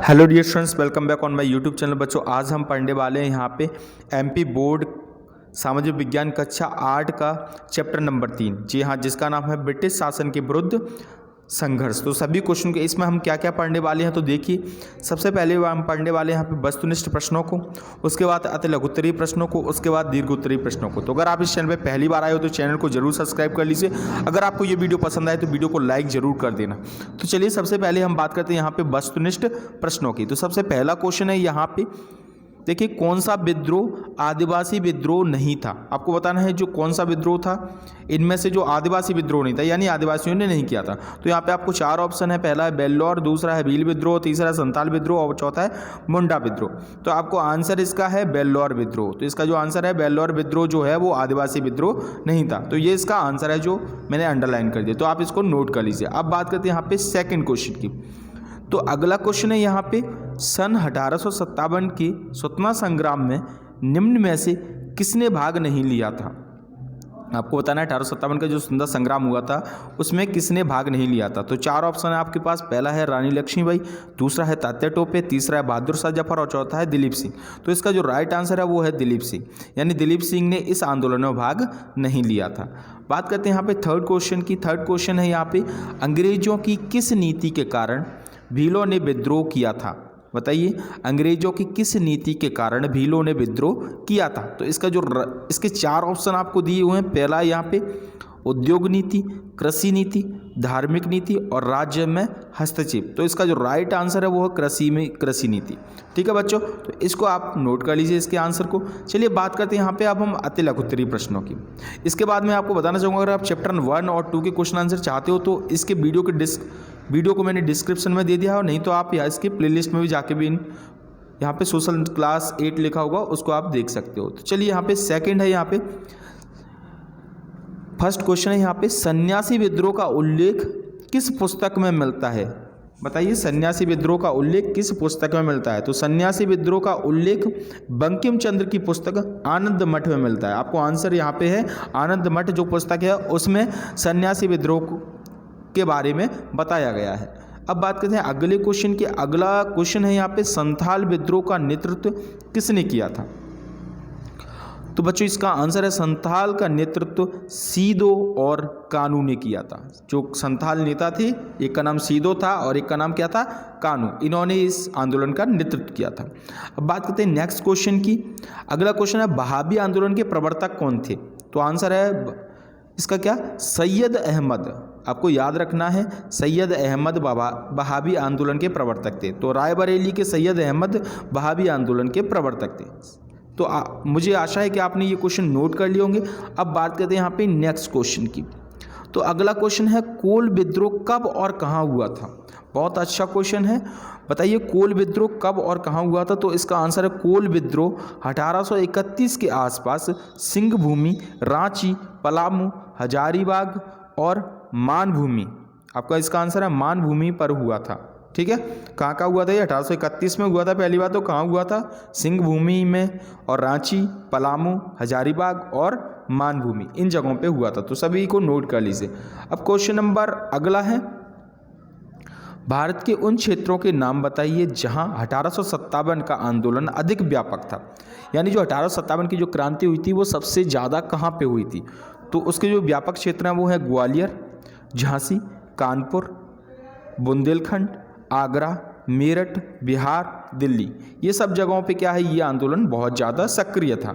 Hello dear students, welcome back on my YouTube channel. बच्चों, आज हम पढ़ने वाले हैं यहाँ पे एमपी बोर्ड सामाजिक विज्ञान कक्षा 8 का चैप्टर नंबर 3। जी हाँ, जिसका नाम है ब्रिटिश शासन के विरुद्ध संघर्ष। तो सभी क्वेश्चन के इसमें हम क्या क्या पढ़ने वाले हैं तो देखिए, सबसे पहले हम पढ़ने वाले हैं यहाँ पे वस्तुनिष्ठ प्रश्नों को, उसके बाद अति लघुत्तरीय प्रश्नों को, उसके बाद दीर्घोत्तरीय प्रश्नों को। तो अगर आप इस चैनल पे पहली बार आए हो तो चैनल को जरूर सब्सक्राइब कर लीजिए। अगर आपको ये वीडियो पसंद आए तो वीडियो को लाइक जरूर कर देना। तो चलिए सबसे पहले हम बात करते हैं यहाँ पे वस्तुनिष्ठ प्रश्नों की। तो सबसे पहला क्वेश्चन है यहाँ पे, देखिए, कौन सा विद्रोह आदिवासी विद्रोह नहीं था। आपको बताना है जो कौन सा विद्रोह था इनमें से जो आदिवासी विद्रोह नहीं था, यानी आदिवासियों ने नहीं किया था। तो यहाँ पे आपको 4 ऑप्शन है। पहला है बेल्लौर, दूसरा है भील विद्रोह, तीसरा है संताल विद्रोह और चौथा है मुंडा विद्रोह। तो आपको आंसर इसका है बेल्लौर विद्रोह। तो इसका जो आंसर है बेल्लौर विद्रोह जो है वो आदिवासी विद्रोह नहीं था। तो ये इसका आंसर है जो मैंने अंडरलाइन कर दिया। तो आप इसको नोट कर लीजिए। अब बात करते हैं यहाँ पे सेकेंड क्वेश्चन की। तो अगला क्वेश्चन है यहाँ पे, सन 1857 के स्वतंत्रता संग्राम में निम्न में से किसने भाग नहीं लिया था। आपको बताना है 1857 का जो स्वतंत्रता संग्राम हुआ था उसमें किसने भाग नहीं लिया था। तो 4 ऑप्शन है आपके पास। पहला है रानी लक्ष्मीबाई, दूसरा है तात्या टोपे, तीसरा है बहादुर शाह जफर और चौथा है दिलीप सिंह। तो इसका जो राइट आंसर है वो है दिलीप सिंह, यानी दिलीप सिंह ने इस आंदोलन में भाग नहीं लिया था। बात करते हैं यहाँ पे थर्ड क्वेश्चन की। थर्ड क्वेश्चन है यहाँ पे, अंग्रेजों की किस नीति के कारण भीलों ने विद्रोह किया था। बताइए, अंग्रेजों की किस नीति के कारण भीलों ने विद्रोह किया था। तो इसका जो इसके 4 ऑप्शन आपको दिए हुए हैं। पहला यहाँ पे उद्योग नीति, कृषि नीति, धार्मिक नीति और राज्य में हस्तक्षेप। तो इसका जो राइट आंसर है वो है कृषि नीति। ठीक है बच्चों, तो इसको आप नोट कर लीजिए इसके आंसर को। चलिए बात करते हैं यहाँ पे अब हम अति लघुत्तरीय प्रश्नों की। इसके बाद मैं आपको बताना चाहूँगा, अगर आप चैप्टर 1 और 2 के क्वेश्चन आंसर चाहते हो तो इसके वीडियो को मैंने डिस्क्रिप्शन में दे दिया है, और नहीं तो आप यहाँ इसकी प्लेलिस्ट में भी जाके भी यहाँ पे सोशल क्लास 8 लिखा होगा उसको आप देख सकते हो। तो चलिए यहाँ पे सेकंड है, यहाँ पे फर्स्ट क्वेश्चन है यहाँ पे, सन्यासी विद्रोह का उल्लेख किस पुस्तक में मिलता है। बताइए, सन्यासी विद्रोह का उल्लेख किस पुस्तक में मिलता है। तो सन्यासी विद्रोह का उल्लेख बंकिम चंद्र की पुस्तक आनंद मठ में मिलता है। आपको आंसर यहाँ पे है आनंद मठ जो पुस्तक है उसमें सन्यासी विद्रोह के बारे में बताया गया है। अब बात करते हैं अगले क्वेश्चन की। अगला क्वेश्चन है यहाँ पे, संथाल विद्रोह का नेतृत्व किसने किया था। तो बच्चों इसका आंसर है संथाल का नेतृत्व सीदो और कानू ने किया था। जो संथाल नेता थे, एक का नाम सीदो था और एक का नाम क्या था, कानू। इन्होंने इस आंदोलन का नेतृत्व किया था। अब बात करते हैं नेक्स्ट क्वेश्चन की। अगला क्वेश्चन है, वहाबी आंदोलन के प्रवर्तक कौन थे। तो आंसर है इसका क्या, सैयद अहमद। आपको याद रखना है, सैयद अहमद वहाबी आंदोलन के प्रवर्तक थे। तो रायबरेली के सैयद अहमद वहाबी आंदोलन के प्रवर्तक थे। तो मुझे आशा है कि आपने ये क्वेश्चन नोट कर लिए होंगे। अब बात करते हैं यहाँ पे नेक्स्ट क्वेश्चन की। तो अगला क्वेश्चन है, कोल विद्रोह कब और कहाँ हुआ था। बहुत अच्छा क्वेश्चन है। बताइए, कोल विद्रोह कब और कहाँ हुआ था। तो इसका आंसर है कोल विद्रोह 1831 के आसपास सिंहभूमि, रांची, पलामू, हजारीबाग और मानभूमि। आपका इसका आंसर है मानभूमि पर हुआ था। ठीक है, कहाँ कहाँ हुआ था ये, 1831 में हुआ था पहली बार। तो कहाँ हुआ था, सिंहभूमि में, और रांची, पलामू, हजारीबाग और मानभूमि, इन जगहों पे हुआ था। तो सभी को नोट कर लीजिए। अब क्वेश्चन नंबर अगला है, भारत के उन क्षेत्रों के नाम बताइए जहां 1857 का आंदोलन अधिक व्यापक था। यानी जो 1857 की जो क्रांति हुई थी वो सबसे ज़्यादा कहाँ पे हुई थी। तो उसके जो व्यापक क्षेत्र हैं वो है ग्वालियर, झांसी, कानपुर, बुंदेलखंड, आगरा, मेरठ, बिहार, दिल्ली। ये सब जगहों पे क्या है, ये आंदोलन बहुत ज़्यादा सक्रिय था।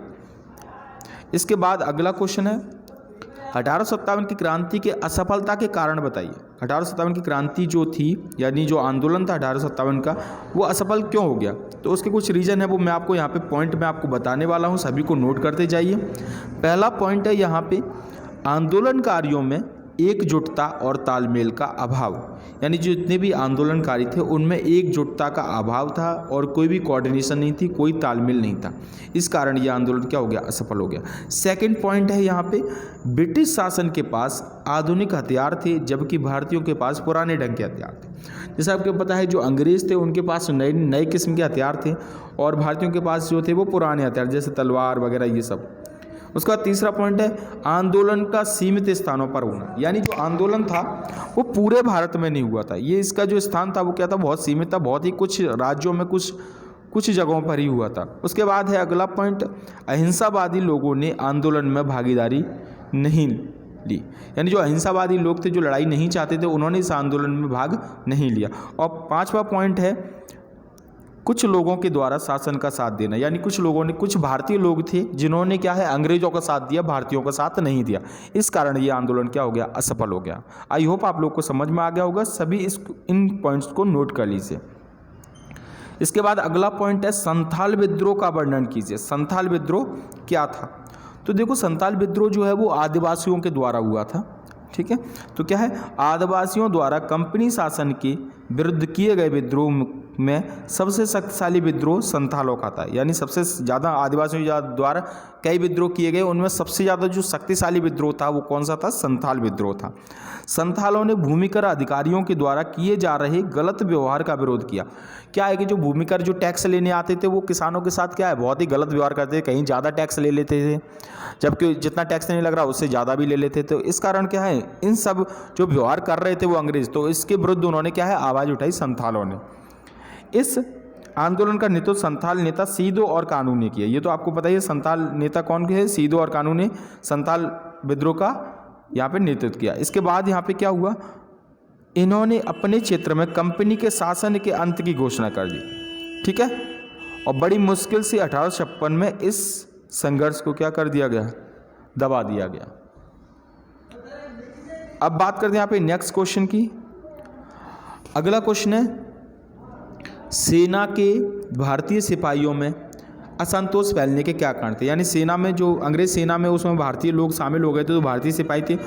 इसके बाद अगला क्वेश्चन है, 1857 की क्रांति के असफलता के कारण बताइए। 1857 की क्रांति जो थी, यानी जो आंदोलन था 1857 का, वो असफल क्यों हो गया। तो उसके कुछ रीज़न है, वो मैं आपको यहाँ पे पॉइंट में आपको बताने वाला हूँ। सभी को नोट करते जाइए। पहला पॉइंट है यहाँ पे, आंदोलनकारियों में एकजुटता और तालमेल का अभाव। यानी जो जितने भी आंदोलनकारी थे उनमें एकजुटता का अभाव था और कोई भी कोऑर्डिनेशन नहीं थी, कोई तालमेल नहीं था। इस कारण यह आंदोलन क्या हो गया, असफल हो गया। सेकंड पॉइंट है यहाँ पे, ब्रिटिश शासन के पास आधुनिक हथियार थे जबकि भारतीयों के पास पुराने ढंग के हथियार थे। जैसा आपको पता है, जो अंग्रेज थे उनके पास नए किस्म के हथियार थे और भारतीयों के पास जो थे वो पुराने हथियार, जैसे तलवार वगैरह ये सब। उसका तीसरा पॉइंट है आंदोलन का सीमित स्थानों पर होना, यानी जो आंदोलन था वो पूरे भारत में नहीं हुआ था, ये इसका जो स्थान था वो क्या था, बहुत सीमित था, बहुत ही कुछ राज्यों में कुछ जगहों पर ही हुआ था। उसके बाद है अगला पॉइंट, अहिंसावादी लोगों ने आंदोलन में भागीदारी नहीं ली, यानी जो अहिंसावादी लोग थे, जो लड़ाई नहीं चाहते थे, उन्होंने इस आंदोलन में भाग नहीं लिया। और पांचवा पॉइंट है कुछ लोगों के द्वारा शासन का साथ देना, यानी कुछ लोगों ने, कुछ भारतीय लोग थे जिन्होंने क्या है अंग्रेजों का साथ दिया, भारतीयों का साथ नहीं दिया, इस कारण ये आंदोलन क्या हो गया, असफल हो गया। आई होप आप लोग को समझ में आ गया होगा, सभी इन पॉइंट्स को नोट कर लीजिए। इसके बाद अगला पॉइंट है संथाल विद्रोह का वर्णन कीजिए। संथाल विद्रोह क्या था? तो देखो संथाल विद्रोह जो है वो आदिवासियों के द्वारा हुआ था, ठीक है। तो क्या है, आदिवासियों द्वारा कंपनी शासन के विरुद्ध किए गए विद्रोह में सबसे शक्तिशाली विद्रोह संथालों का था, यानी सबसे ज़्यादा आदिवासियों द्वारा कई विद्रोह किए गए, उनमें सबसे ज़्यादा जो शक्तिशाली विद्रोह था वो कौन सा था, संथाल विद्रोह था। संथालों ने भूमिकर अधिकारियों के द्वारा किए जा रहे गलत व्यवहार का विरोध किया। क्या है कि जो भूमिकर जो टैक्स लेने आते थे वो किसानों के साथ क्या है, बहुत ही गलत व्यवहार करते थे, कहीं ज़्यादा टैक्स ले लेते थे, जबकि जितना टैक्स नहीं लग रहा उससे ज़्यादा भी ले लेते थे। तो इस कारण क्या है, इन सब जो व्यवहार कर रहे थे वो अंग्रेज, तो इसके विरुद्ध उन्होंने क्या है आवाज़ उठाई संथालों ने। इस आंदोलन का नेतृत्व संथाल नेता सीधो और कानू ने किया। ये तो आपको पता ही है संथाल नेता कौन है, सीधो और कानू ने संथाल विद्रोह का यहाँ पे नेतृत्व किया। इसके बाद यहाँ पे क्या हुआ, इन्होंने अपने क्षेत्र में कंपनी के शासन के अंत की घोषणा कर दी, ठीक है। और बड़ी मुश्किल से 1856 में इस संघर्ष को क्या कर दिया गया, दबा दिया गया। अब बात करते हैं यहाँ पे नेक्स्ट क्वेश्चन की। अगला क्वेश्चन है सेना के भारतीय सिपाहियों में असंतोष फैलने के क्या कारण थे, यानी सेना में जो अंग्रेज सेना में उसमें भारतीय लोग शामिल हो गए थे, जो भारतीय सिपाही थे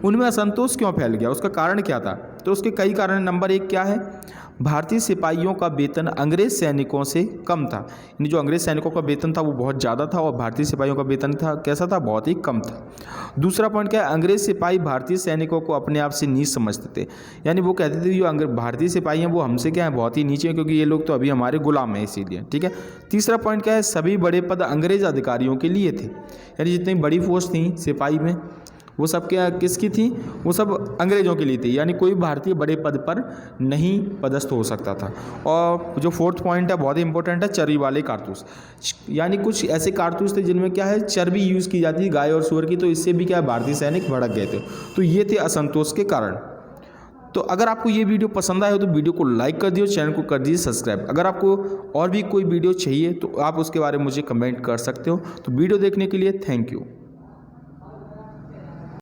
उनमें असंतोष क्यों फैल गया, उसका कारण क्या था? तो उसके कई कारण। नंबर एक क्या है, भारतीय सिपाहियों का वेतन अंग्रेज सैनिकों से कम था, यानी जो अंग्रेज सैनिकों का वेतन था वो बहुत ज़्यादा था और भारतीय सिपाहियों का वेतन था कैसा था, बहुत ही कम था। दूसरा पॉइंट क्या है, अंग्रेज सिपाही भारतीय सैनिकों को अपने आप से नीच समझते थे, यानी वो कहते थे जो भारतीय सिपाही हैं वो हमसे क्या है बहुत ही नीचे हैं, क्योंकि ये लोग तो अभी हमारे गुलाम हैं इसीलिए, ठीक है। तीसरा पॉइंट क्या है, सभी बड़े पद अंग्रेज अधिकारियों के लिए थे, यानी जितनी बड़ी फोर्स थी सिपाही में वो सब क्या किसकी थी, वो सब अंग्रेजों के लिए थी, यानी कोई भारतीय बड़े पद पर नहीं पदस्थ हो सकता था। और जो फोर्थ पॉइंट है बहुत ही इंपॉर्टेंट है, चर्बी वाले कारतूस, यानी कुछ ऐसे कारतूस थे जिनमें क्या है चर्बी यूज़ की जाती थी गाय और सूअर की, तो इससे भी क्या भारतीय सैनिक भड़क गए थे। तो ये थे असंतोष के कारण। तो अगर आपको ये वीडियो पसंद आए हो तो वीडियो को लाइक कर दियो, चैनल को कर दीजिए सब्सक्राइब। अगर आपको और भी कोई वीडियो चाहिए तो आप उसके बारे में मुझे कमेंट कर सकते हो। तो वीडियो देखने के लिए थैंक यू।